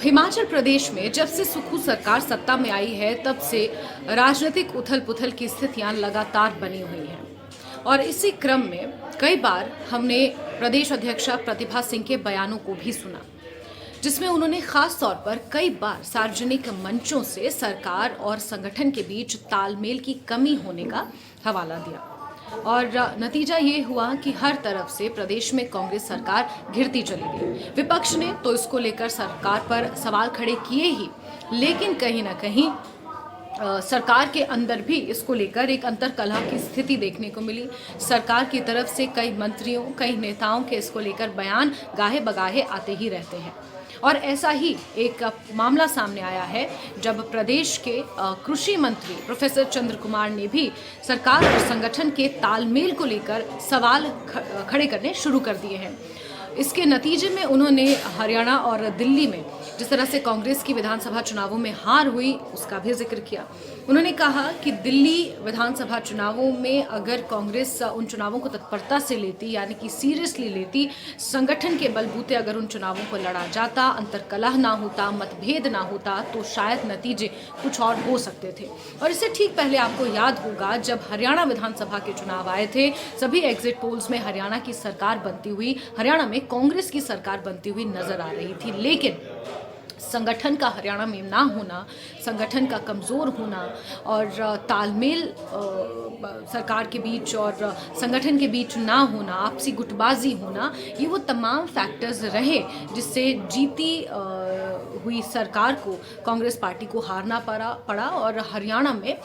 हिमाचल प्रदेश में जब से सुक्खू सरकार सत्ता में आई है तब से राजनीतिक उथल पुथल की स्थितियां लगातार बनी हुई हैं और इसी क्रम में कई बार हमने प्रदेश अध्यक्षा प्रतिभा सिंह के बयानों को भी सुना, जिसमें उन्होंने खास तौर पर कई बार सार्वजनिक मंचों से सरकार और संगठन के बीच तालमेल की कमी होने का हवाला दिया और नतीजा ये हुआ कि हर तरफ से प्रदेश में कांग्रेस सरकार घिरती चली गई। विपक्ष ने तो इसको लेकर सरकार पर सवाल खड़े किए ही, लेकिन कहीं ना कहीं सरकार के अंदर भी इसको लेकर एक अंतर्कलह की स्थिति देखने को मिली। सरकार की तरफ से कई मंत्रियों, कई नेताओं के इसको लेकर बयान गाहे बगाहे आते ही रहते हैं और ऐसा ही एक मामला सामने आया है जब प्रदेश के कृषि मंत्री प्रोफेसर चंद्र कुमार ने भी सरकार और संगठन के तालमेल को लेकर सवाल खड़े करने शुरू कर दिए हैं। इसके नतीजे में उन्होंने हरियाणा और दिल्ली में जिस तरह से कांग्रेस की विधानसभा चुनावों में हार हुई उसका भी जिक्र किया। उन्होंने कहा कि दिल्ली विधानसभा चुनावों में अगर कांग्रेस उन चुनावों को तत्परता से लेती, यानी कि सीरियसली लेती, संगठन के बलबूते अगर उन चुनावों को लड़ा जाता, अंतर्कलह ना होता, मतभेद ना होता, तो शायद नतीजे कुछ और हो सकते थे। और इससे ठीक पहले आपको याद होगा जब हरियाणा विधानसभा के चुनाव आए थे, सभी एग्जिट पोल्स में हरियाणा की सरकार बनती हुई, हरियाणा में कांग्रेस की सरकार बनती हुई नजर आ रही थी, लेकिन संगठन का हरियाणा में ना होना, संगठन का कमज़ोर होना और तालमेल सरकार के बीच और संगठन के बीच ना होना, आपसी गुटबाजी होना, ये वो तमाम फैक्टर्स रहे जिससे जीती हुई सरकार को, कांग्रेस पार्टी को हारना पड़ा और हरियाणा में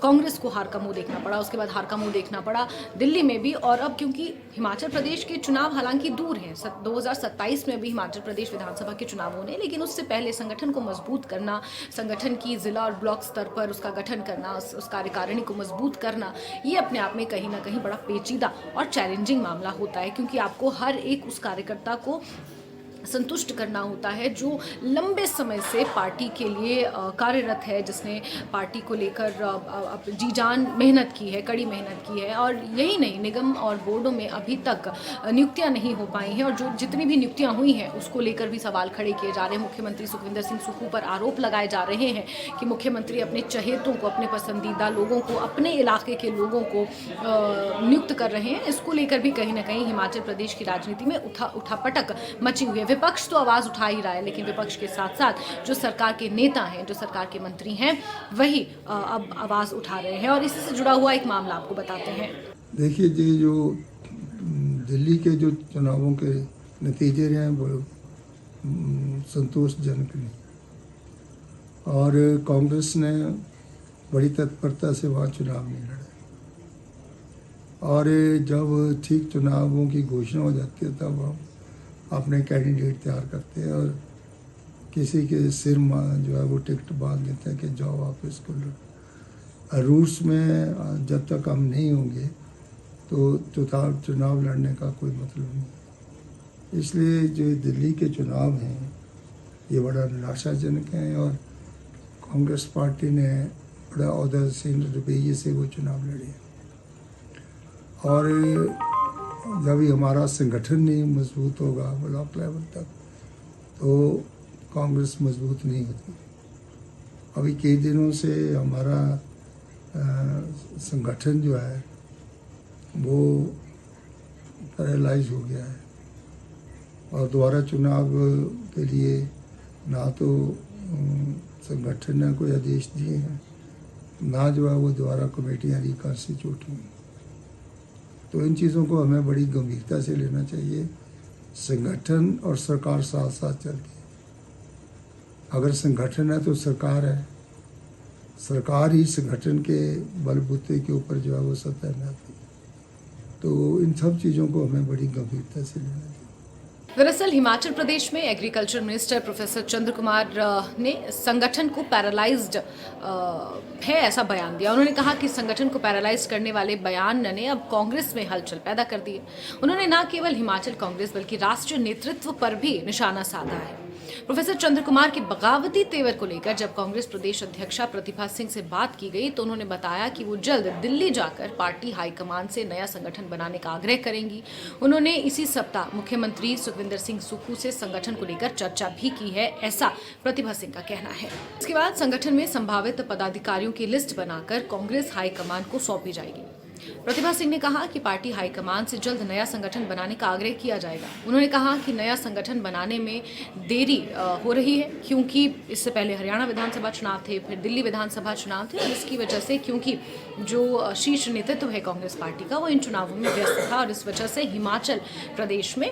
कांग्रेस को हार का मुंह देखना पड़ा, उसके बाद हार का मुंह देखना पड़ा दिल्ली में भी। और अब क्योंकि हिमाचल प्रदेश के चुनाव हालांकि दूर हैं, 2027 में भी हिमाचल प्रदेश विधानसभा के चुनाव होने, लेकिन उससे पहले संगठन को मजबूत करना, संगठन की जिला और ब्लॉक स्तर पर उसका गठन करना, उस कार्यकारिणी को मजबूत करना, ये अपने आप में कहीं ना कहीं बड़ा पेचीदा और चैलेंजिंग मामला होता है, क्योंकि आपको हर एक उस कार्यकर्ता को संतुष्ट करना होता है जो लंबे समय से पार्टी के लिए कार्यरत है, जिसने पार्टी को लेकर जी जान मेहनत की है, कड़ी मेहनत की है। और यही नहीं, निगम और बोर्डों में अभी तक नियुक्तियां नहीं हो पाई हैं और जो जितनी भी नियुक्तियां हुई हैं उसको लेकर भी सवाल खड़े किए जा रहे हैं। मुख्यमंत्री सुखविंदर सिंह सुक्खू पर आरोप लगाए जा रहे हैं कि मुख्यमंत्री अपने चहेतों को, अपने पसंदीदा लोगों को, अपने इलाके के लोगों को नियुक्त कर रहे हैं। इसको लेकर भी कहीं ना कहीं हिमाचल प्रदेश की राजनीति में उठापटक मची हुई है। विपक्ष तो आवाज उठा ही रहा है, लेकिन विपक्ष के साथ साथ जो सरकार के नेता हैं, जो सरकार के मंत्री हैं, वही अब आवाज उठा रहे हैं और इसी से जुड़ा हुआ एक मामला आपको बताते हैं। देखिए जी, जो दिल्ली के जो चुनावों के नतीजे रहे हैं वो संतोषजनक नहीं और कांग्रेस ने बड़ी तत्परता से वहाँ चुनाव नहीं लड़े और जब ठीक चुनावों की घोषणा हो जाती है तब हम अपने कैंडिडेट तैयार करते हैं और किसी के सिर जो है वो टिकट बांध देते हैं कि जाओ आप इसको लड़ो। रूट्स में जब तक हम नहीं होंगे तो चुनाव लड़ने का कोई मतलब नहीं। इसलिए जो दिल्ली के चुनाव हैं ये बड़ा निराशाजनक है और कांग्रेस पार्टी ने बड़ा औदासीन रवैये से वो चुनाव लड़े और जब भी हमारा संगठन नहीं मजबूत होगा ब्लॉक लेवल तक तो कांग्रेस मजबूत नहीं होती। अभी कई दिनों से हमारा संगठन जो है वो पैरालाइज हो गया है और दोबारा चुनाव के लिए ना तो संगठन ने कोई आदेश दिए हैं, ना जो है वो दोबारा कमेटियाँ रिकॉन्स्टिट्यूट हुई। तो इन चीज़ों को हमें बड़ी गंभीरता से लेना चाहिए। संगठन और सरकार साथ साथ चलती है। अगर संगठन है तो सरकार है, सरकार ही संगठन के बलबूते के ऊपर जो है वो सत्ता में आती है। तो इन सब चीज़ों को हमें बड़ी गंभीरता से लेना चाहिए। दरअसल हिमाचल प्रदेश में एग्रीकल्चर मिनिस्टर प्रोफेसर चंद्र कुमार ने संगठन को पैरालाइज्ड है ऐसा बयान दिया। उन्होंने कहा कि संगठन को पैरालाइज करने वाले बयान ने अब कांग्रेस में हलचल पैदा कर दी है। उन्होंने न केवल हिमाचल कांग्रेस बल्कि राष्ट्रीय नेतृत्व पर भी निशाना साधा है। प्रोफेसर चंद्र कुमार के बगावती तेवर को लेकर जब कांग्रेस प्रदेश अध्यक्षा प्रतिभा सिंह से बात की गई तो उन्होंने बताया कि वो जल्द दिल्ली जाकर पार्टी हाईकमान से नया संगठन बनाने का आग्रह करेंगी। उन्होंने इसी सप्ताह मुख्यमंत्री सुखविंदर सिंह सुक्खू से संगठन को लेकर चर्चा भी की है, ऐसा प्रतिभा सिंह का कहना है। इसके बाद संगठन में संभावित पदाधिकारियों की लिस्ट बनाकर कांग्रेस हाईकमान को सौंपी जाएगी। प्रतिभा सिंह ने कहा कि पार्टी हाईकमान से जल्द नया संगठन बनाने का आग्रह किया जाएगा। उन्होंने कहा कि नया संगठन बनाने में देरी हो रही है क्योंकि इससे पहले हरियाणा विधानसभा चुनाव थे, फिर दिल्ली विधानसभा चुनाव थे और इसकी वजह से क्योंकि जो शीर्ष नेतृत्व है कांग्रेस पार्टी का वो इन चुनावों में व्यस्त था और इस वजह से हिमाचल प्रदेश में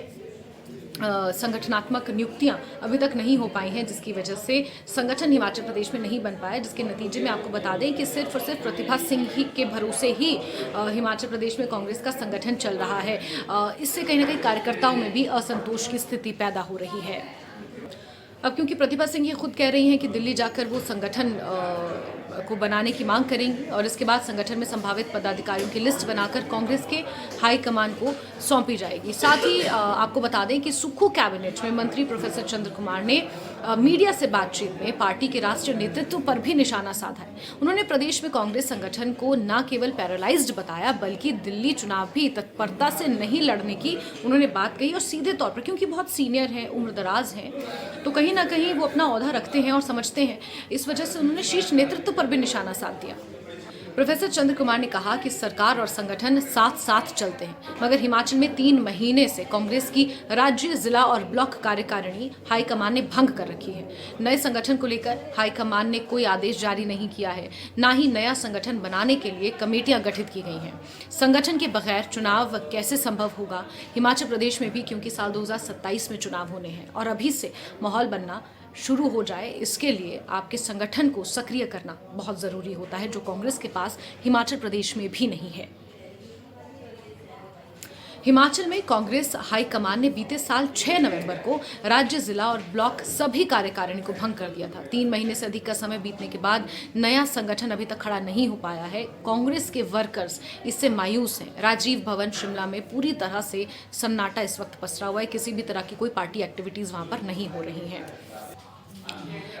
संगठनात्मक नियुक्तियां अभी तक नहीं हो पाई हैं, जिसकी वजह से संगठन हिमाचल प्रदेश में नहीं बन पाया, जिसके नतीजे में आपको बता दें कि सिर्फ और सिर्फ प्रतिभा सिंह ही के भरोसे ही हिमाचल प्रदेश में कांग्रेस का संगठन चल रहा है। इससे कहीं ना कहीं कार्यकर्ताओं में भी असंतोष की स्थिति पैदा हो रही है। अब क्योंकि प्रतिभा सिंह ये खुद कह रही हैं कि दिल्ली जाकर वो संगठन को बनाने की मांग करेंगी और इसके बाद संगठन में संभावित पदाधिकारियों की लिस्ट बनाकर कांग्रेस के हाईकमान को सौंपी जाएगी। साथ ही आपको बता दें कि सुक्खू कैबिनेट में मंत्री प्रोफेसर चंद्र कुमार ने मीडिया से बातचीत में पार्टी के राष्ट्रीय नेतृत्व पर भी निशाना साधा है। उन्होंने प्रदेश में कांग्रेस संगठन को न केवल पैरालाइज्ड बताया बल्कि दिल्ली चुनाव भी तत्परता से नहीं लड़ने की उन्होंने बात कही और सीधे तौर पर, क्योंकि बहुत सीनियर हैं, उम्रदराज हैं, तो कहीं ना कहीं वो अपना ओहदा रखते हैं और समझते हैं, इस वजह से उन्होंने शीर्ष नेतृत्व पर भी निशाना साध दिया। प्रोफेसर चंद्र कुमार ने कहा कि सरकार और संगठन साथ साथ चलते हैं, मगर हिमाचल में 3 महीने से कांग्रेस की राज्य, जिला और ब्लॉक कार्यकारिणी हाईकमान ने भंग कर रखी है। नए संगठन को लेकर हाईकमान ने कोई आदेश जारी नहीं किया है, ना ही नया संगठन बनाने के लिए कमेटियां गठित की गई हैं। संगठन के बगैर चुनाव कैसे संभव होगा हिमाचल प्रदेश में भी, क्योंकि साल 2027 में चुनाव होने हैं और अभी से माहौल बनना शुरू हो जाए, इसके लिए आपके संगठन को सक्रिय करना बहुत ज़रूरी होता है, जो कांग्रेस के पास हिमाचल प्रदेश में भी नहीं है। हिमाचल में कांग्रेस हाईकमान ने बीते साल 6 नवंबर को राज्य, जिला और ब्लॉक सभी कार्यकारिणी को भंग कर दिया था। 3 महीने से अधिक का समय बीतने के बाद नया संगठन अभी तक खड़ा नहीं हो पाया है। कांग्रेस के वर्कर्स इससे मायूस हैं। राजीव भवन शिमला में पूरी तरह से सन्नाटा इस वक्त पसरा हुआ है। किसी भी तरह की कोई पार्टी एक्टिविटीज़ वहाँ पर नहीं हो रही हैं।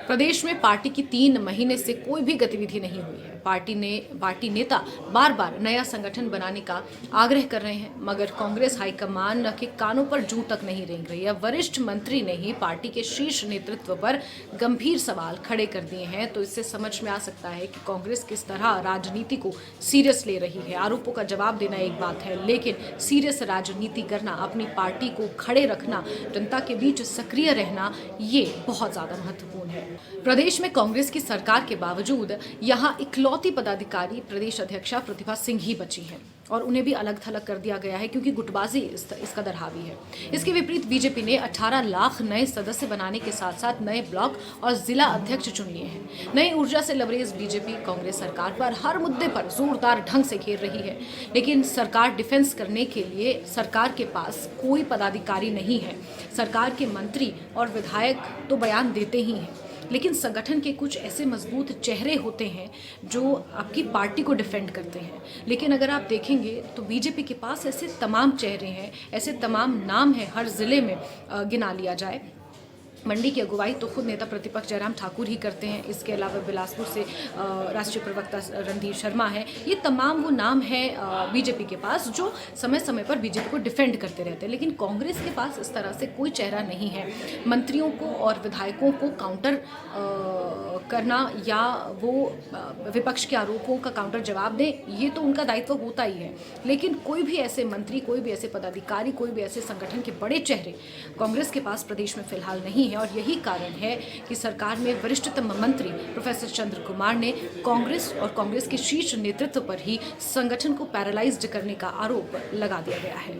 प्रदेश में पार्टी की 3 महीने से कोई भी गतिविधि नहीं हुई है। पार्टी नेता बार बार नया संगठन बनाने का आग्रह कर रहे हैं, मगर कांग्रेस हाईकमान के कानों पर जूं तक नहीं रेंग रही है। वरिष्ठ मंत्री ने ही पार्टी के शीर्ष नेतृत्व पर गंभीर सवाल खड़े कर दिए हैं, तो इससे समझ में आ सकता है कि कांग्रेस किस तरह राजनीति को सीरियस ले रही है। आरोपों का जवाब देना एक बात है, लेकिन सीरियस राजनीति करना, अपनी पार्टी को खड़े रखना, जनता के बीच सक्रिय रहना, ये बहुत ज़्यादा महत्वपूर्ण है। प्रदेश में कांग्रेस की सरकार के बावजूद यहां इकलौती पदाधिकारी प्रदेश अध्यक्षा प्रतिभा सिंह ही बची हैं और उन्हें भी अलग थलग कर दिया गया है क्योंकि गुटबाजी इस कदर हावी है। इसके विपरीत बीजेपी ने 18 लाख नए सदस्य बनाने के साथ साथ नए ब्लॉक और जिला अध्यक्ष चुन लिए हैं। नई ऊर्जा से लबरेज बीजेपी कांग्रेस सरकार पर हर मुद्दे पर जोरदार ढंग से घेर रही है, लेकिन सरकार डिफेंस करने के लिए सरकार के पास कोई पदाधिकारी नहीं है। सरकार के मंत्री और विधायक तो बयान देते ही हैं, लेकिन संगठन के कुछ ऐसे मजबूत चेहरे होते हैं जो आपकी पार्टी को डिफेंड करते हैं। लेकिन अगर आप देखेंगे तो बीजेपी के पास ऐसे तमाम चेहरे हैं, ऐसे तमाम नाम हैं, हर जिले में गिना लिया जाए। मंडी की अगुवाई तो खुद नेता प्रतिपक्ष जयराम ठाकुर ही करते हैं। इसके अलावा बिलासपुर से राष्ट्रीय प्रवक्ता रणधीर शर्मा है। ये तमाम वो नाम हैं बीजेपी के पास जो समय समय पर बीजेपी को डिफेंड करते रहते हैं, लेकिन कांग्रेस के पास इस तरह से कोई चेहरा नहीं है। मंत्रियों को और विधायकों को काउंटर करना या वो विपक्ष के आरोपों का काउंटर जवाब दें, ये तो उनका दायित्व होता ही है, लेकिन कोई भी ऐसे मंत्री, कोई भी ऐसे पदाधिकारी, कोई भी ऐसे संगठन के बड़े चेहरे कांग्रेस के पास प्रदेश में फिलहाल नहीं है। और यही कारण है कि सरकार में वरिष्ठतम मंत्री प्रोफेसर चंद्र कुमार ने कांग्रेस और कांग्रेस के शीर्ष नेतृत्व पर ही संगठन को पैरालाइज्ड करने का आरोप लगा दिया गया है।